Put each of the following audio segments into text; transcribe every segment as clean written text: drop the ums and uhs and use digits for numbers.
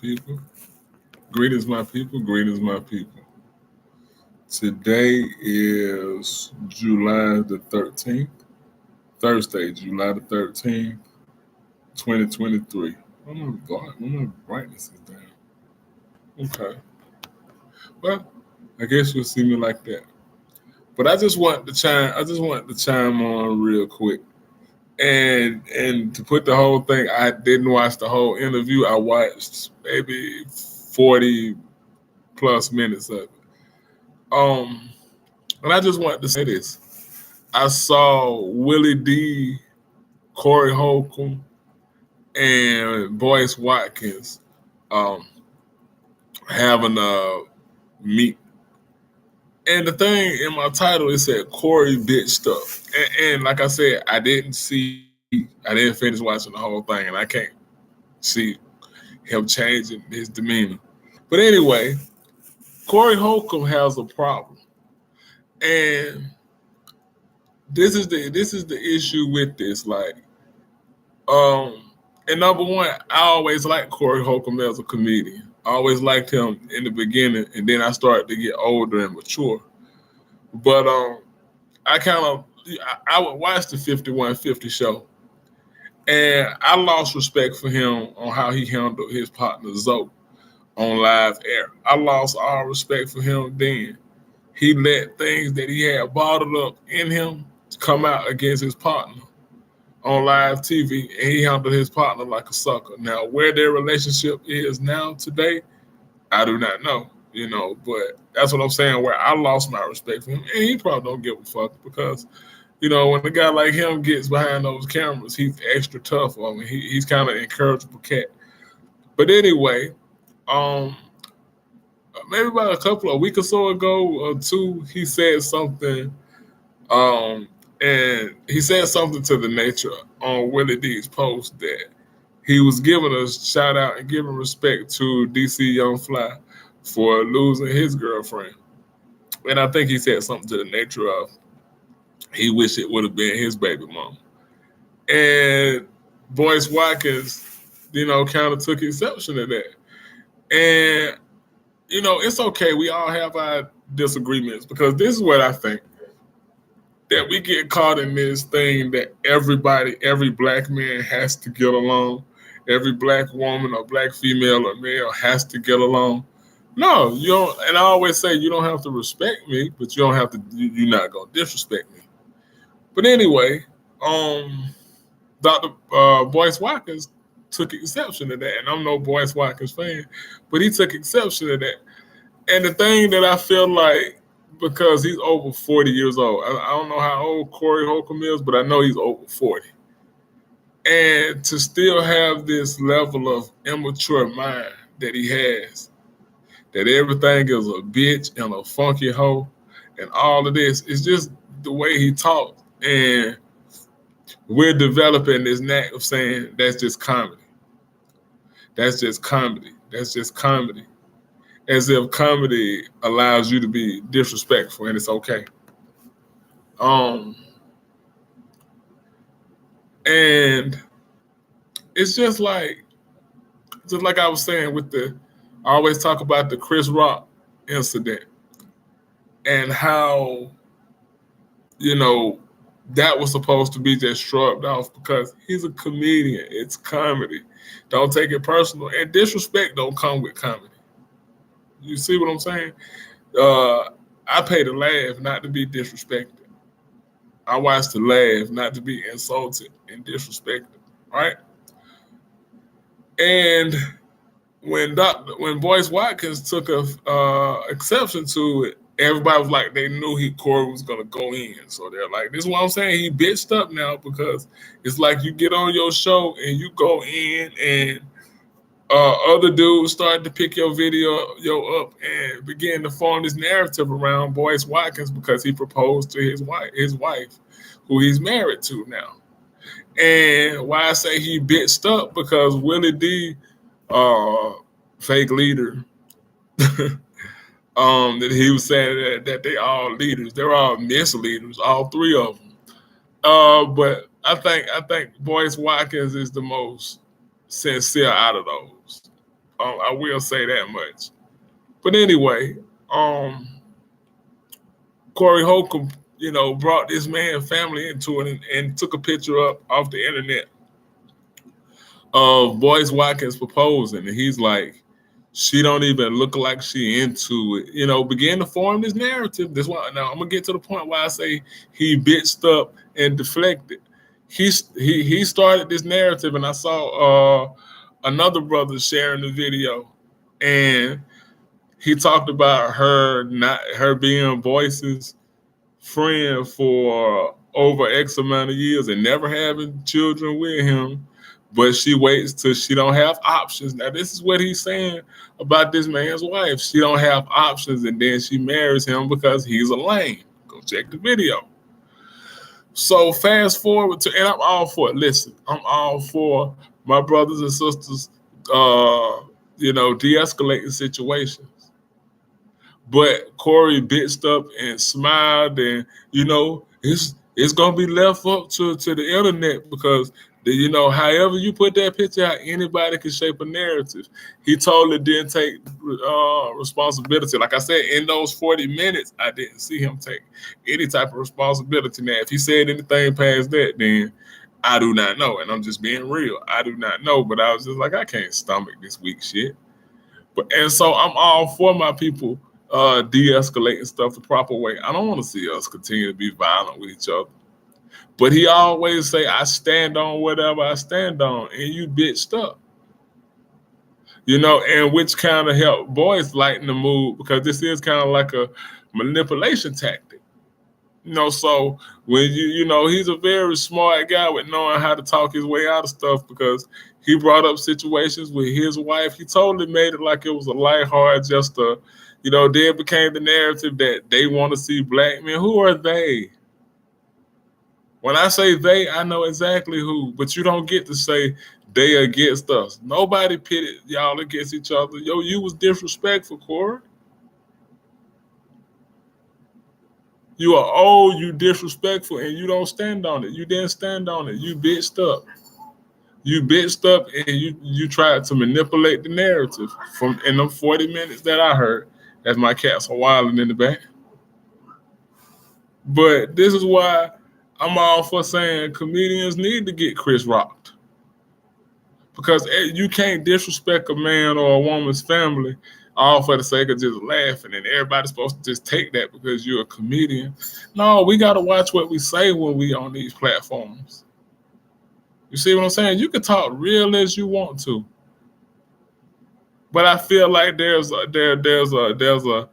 people. Greetings, my people. Greetings, my people. Today is July the 13th, Thursday, July the 13th, 2023. My brightness is down. Okay. Well, I guess you'll see me like that. But I just want to chime on real quick. And to put the whole thing, I didn't watch the whole interview. I watched maybe 40 plus minutes of it. And I just wanted to say this. I saw Willie D, Corey Holcomb, and Boyce Watkins um, having a meet. And the thing in my title, it said Corey bitched up. And like I said, I didn't finish watching the whole thing, and I can't see him changing his demeanor. But anyway, Corey Holcomb has a problem. And this is the issue with this. And number one, I always liked Corey Holcomb as a comedian. I always liked him in the beginning, and then I started to get older and mature. But I would watch the 5150 show, and I lost respect for him on how he handled his partner Zoe on live air. I lost all respect for him then. He let things that he had bottled up in him come out against his partner on live TV, and he handled his partner like a sucker. Now, where their relationship is now today, I do not know, but that's what I'm saying, where I lost my respect for him, and he probably don't give a fuck because, when a guy like him gets behind those cameras, he's extra tough on me. He's kind of an incorrigible cat. But anyway, maybe about a couple of weeks or so ago or two, he said something, and he said something to the nature on Willie D's post that he was giving a shout out and giving respect to DC Young Fly for losing his girlfriend. And I think he said something to the nature of he wished it would have been his baby mama. And Boyce Watkins, kind of took exception to that. And, it's okay. We all have our disagreements because this is what I think. That we get caught in this thing that every black man has to get along. Every black woman or black female or male has to get along. No, you don't. And I always say you don't have to respect me, but you don't have to. You're not gonna disrespect me. But anyway, Dr. Boyce Watkins took exception to that, and I'm no Boyce Watkins fan, but he took exception to that. And the thing that I feel like, because he's over 40 years old, I don't know how old Corey Holcomb is, but I know he's over 40. And to still have this level of immature mind that he has, that everything is a bitch and a funky hoe and all of this, it's just the way he talks. And we're developing this knack of saying that's just comedy. That's just comedy. That's just comedy. As if comedy allows you to be disrespectful and it's okay. And it's just like I was saying I always talk about the Chris Rock incident and how, that was supposed to be just shrugged off because he's a comedian. It's comedy. Don't take it personal. And disrespect don't come with comedy. You see what I'm saying? I pay to laugh, not to be disrespected. I watch to laugh, not to be insulted and disrespected. Right? And when Boyce Watkins took exception to it, everybody was like, they knew Corey was gonna go in. So they're like, this is what I'm saying. He bitched up now because it's like you get on your show and you go in and other dudes started to pick your video up and begin to form this narrative around Boyce Watkins because he proposed to his wife, who he's married to now. And why I say he bitched up, because Willie D, fake leader, that he was saying that they all leaders. They're all misleaders, all three of them. But I think Boyce Watkins is the most sincere out of those. I will say that much. But anyway, um, Corey Holcomb, brought this man family into it and took a picture up off the internet of Boyce Watkins proposing, and he's like, she don't even look like she into it. Begin to form this narrative. This one now I'm gonna get to the point where I say he bitched up and deflected. He started this narrative, and I saw another brother sharing the video, and he talked about her being Boyce's friend for over X amount of years and never having children with him, but she waits till she don't have options. Now this is what he's saying about this man's wife. She don't have options, and then she marries him because he's a lame. Go check the video. So fast forward to, and I'm all for it. Listen, I'm all for my brothers and sisters, de-escalating situations. But Corey bitched up and smiled, and it's gonna be left up to the internet because however you put that picture out, anybody can shape a narrative. He totally didn't take responsibility. Like I said, in those 40 minutes, I didn't see him take any type of responsibility. Now, if he said anything past that, then I do not know, and I'm just being real. I do not know, but I was just like, I can't stomach this weak shit. And so I'm all for my people de-escalating stuff the proper way. I don't want to see us continue to be violent with each other. But he always say, I stand on whatever I stand on, and you bitched up. And which kind of helped Boyce lighten the mood, because this is kind of like a manipulation tactic. So when he's a very smart guy with knowing how to talk his way out of stuff, because he brought up situations with his wife. He totally made it like it was a lighthearted, just a, then it became the narrative that they want to see black men. Who are they? When I say they, I know exactly who, but you don't get to say they against us. Nobody pitted y'all against each other. Yo, you was disrespectful, Corey. You are old, you disrespectful, and you don't stand on it. You didn't stand on it. You bitched up. You bitched up, and you tried to manipulate the narrative from in them 40 minutes that I heard, as my cats are wilding in the back. But this is why I'm all for saying comedians need to get Chris rocked. Because you can't disrespect a man or a woman's family all for the sake of just laughing, and everybody's supposed to just take that because you're a comedian. No, we got to watch what we say when we on these platforms. You see what I'm saying? You can talk real as you want to, but I feel like there's a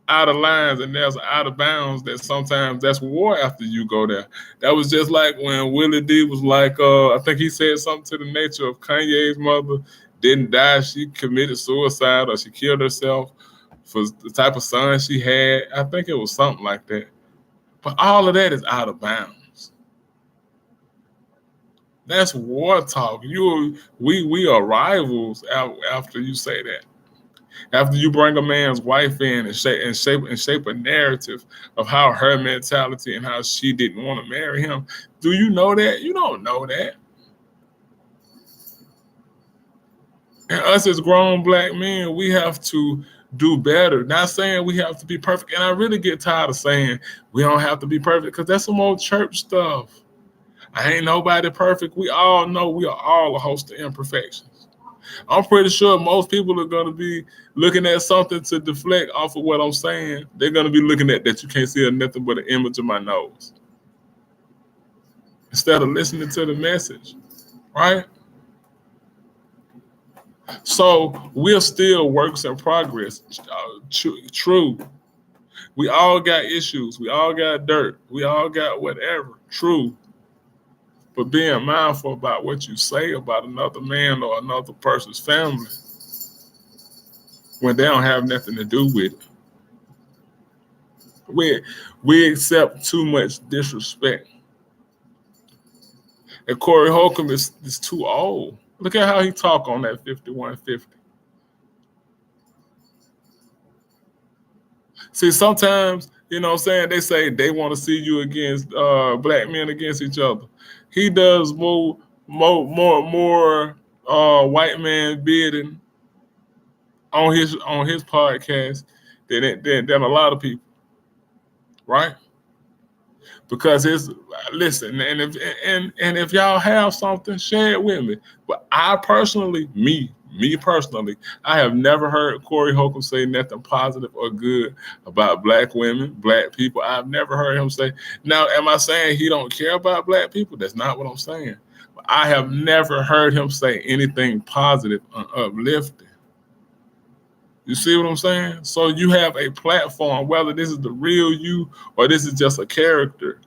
out of lines and there's out of bounds that sometimes that's war after you go there. That was just like when Willie D was like, I think he said something to the nature of Kanye's mother didn't die, she committed suicide or she killed herself for the type of son she had. I think it was something like that. But all of that is out of bounds. That's war talk. We are rivals after you say that. After you bring a man's wife in and shape a narrative of how her mentality and how she didn't want to marry him. Do you know that? You don't know that. And us as grown black men, we have to do better. Not saying we have to be perfect. And I really get tired of saying we don't have to be perfect, because that's some old church stuff. I ain't nobody perfect. We all know we are all a host of imperfections. I'm pretty sure most people are going to be looking at something to deflect off of what I'm saying. They're going to be looking at that you can't see nothing but an image of my nose, instead of listening to the message, right? So we're still works in progress. True. We all got issues. We all got dirt. We all got whatever. True. But being mindful about what you say about another man or another person's family when they don't have nothing to do with it. We accept too much disrespect. And Corey Holcomb is too old. Look at how he talk on that 5150. See, sometimes, you know what I'm saying, they say they want to see you against black men against each other. He does more white man bidding on his podcast than a lot of people, right? Because it's listen, and if y'all have something, share it with me. But I personally, me personally, I have never heard Corey Holcomb say nothing positive or good about black women, black people. I've never heard him say. Now, am I saying he don't care about black people? That's not what I'm saying. I have never heard him say anything positive or uplifting. You see what I'm saying? So you have a platform, whether this is the real you or this is just a character.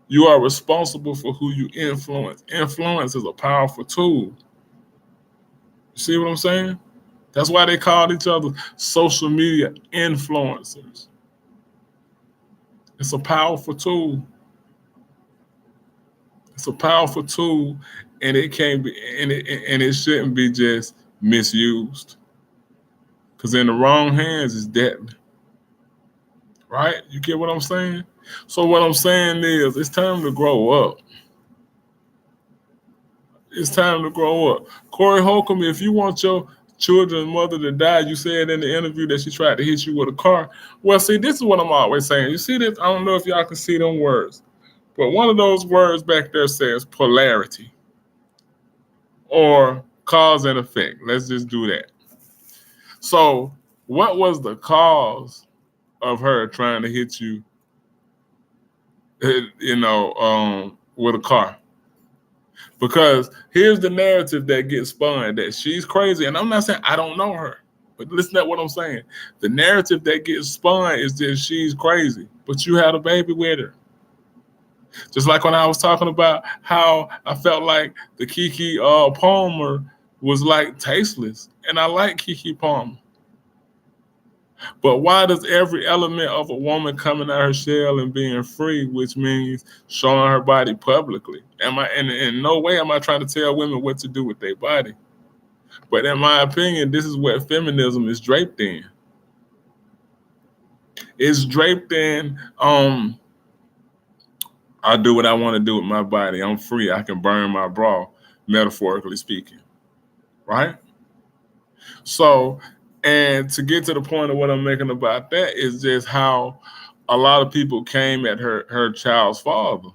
You are responsible for who you influence. Influence is a powerful tool. You see what I'm saying? That's why they called each other social media influencers. It's a powerful tool. It's a powerful tool, and it can't be, and it shouldn't be just misused. Because in the wrong hands is deadly. Right? You get what I'm saying? So what I'm saying is it's time to grow up. It's time to grow up. Corey Holcomb, if you want your children's mother to die, you said in the interview that she tried to hit you with a car. Well, see, this is what I'm always saying. You see this? I don't know if y'all can see them words. But one of those words back there says polarity or cause and effect. Let's just do that. So what was the cause of her trying to hit you, with a car? Because here's the narrative that gets spun, that she's crazy. And I'm not saying I don't know her, but listen to what I'm saying. The narrative that gets spun is that she's crazy, but you had a baby with her. Just like when I was talking about how I felt like the Keke Palmer was like tasteless. And I like Keke Palmer. But why does every element of a woman coming out her shell and being free, which means showing her body publicly? In no way am I trying to tell women what to do with their body. But in my opinion, this is what feminism is draped in. It's draped in I do what I want to do with my body. I'm free. I can burn my bra, metaphorically speaking. Right? So, and to get to the point of what I'm making about that is just how a lot of people came at her child's father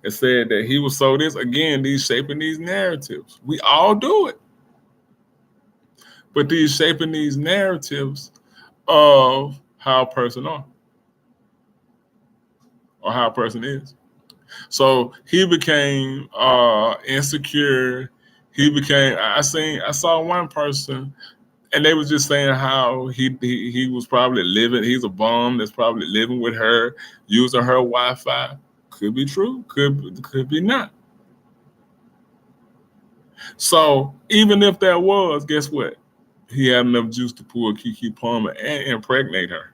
and said that he was so this. Again, these shaping these narratives. We all do it. But these shaping these narratives of how a person are or how a person is. So he became insecure. I saw one person, and they was just saying how he was probably living. He's a bum that's probably living with her, using her Wi-Fi. Could be true. Could be not. So even if there was, guess what? He had enough juice to pull Keke Palmer and impregnate her.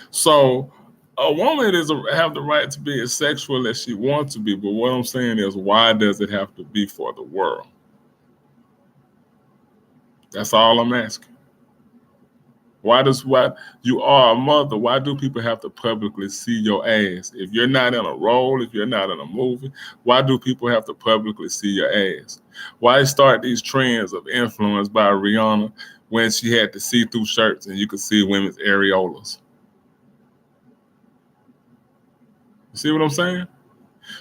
So a woman have the right to be as sexual as she wants to be, but what I'm saying is, why does it have to be for the world? That's all I'm asking. Why you are a mother, why do people have to publicly see your ass? If you're not in a role, if you're not in a movie, why do people have to publicly see your ass? Why start these trends of influence by Rihanna when she had the see-through shirts and you could see women's areolas? You see what I'm saying?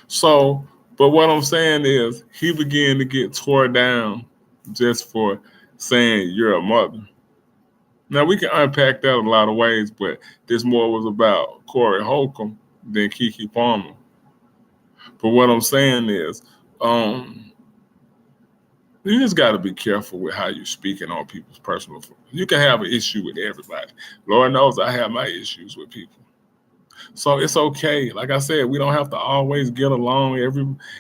So, but what I'm saying is he began to get tore down just for saying you're a mother. Now, we can unpack that a lot of ways, but this more was about Corey Holcomb than Keke Palmer. But what I'm saying is, you just got to be careful with how you're speaking on people's personal. You can have an issue with everybody. Lord knows I have my issues with people. So it's okay. Like I said, we don't have to always get along.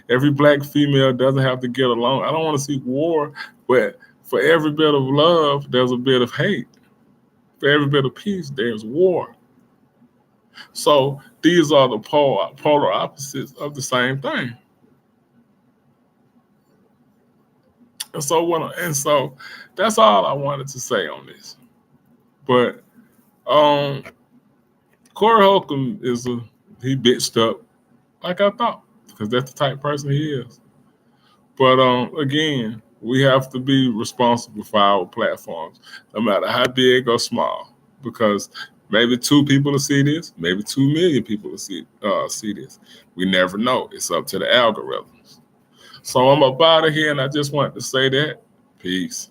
Every black female doesn't have to get along. I don't want to see war, but for every bit of love, there's a bit of hate. For every bit of peace, there's war. So these are the polar opposites of the same thing. And so that's all I wanted to say on this. But Corey Holcomb he bitched up like I thought, because that's the type of person he is. But again, We have to be responsible for our platforms, no matter how big or small, because maybe 2 people will see this, maybe 2 million people will see this. We never know. It's up to the algorithms. So I'm up out of here, and I just wanted to say that. Peace.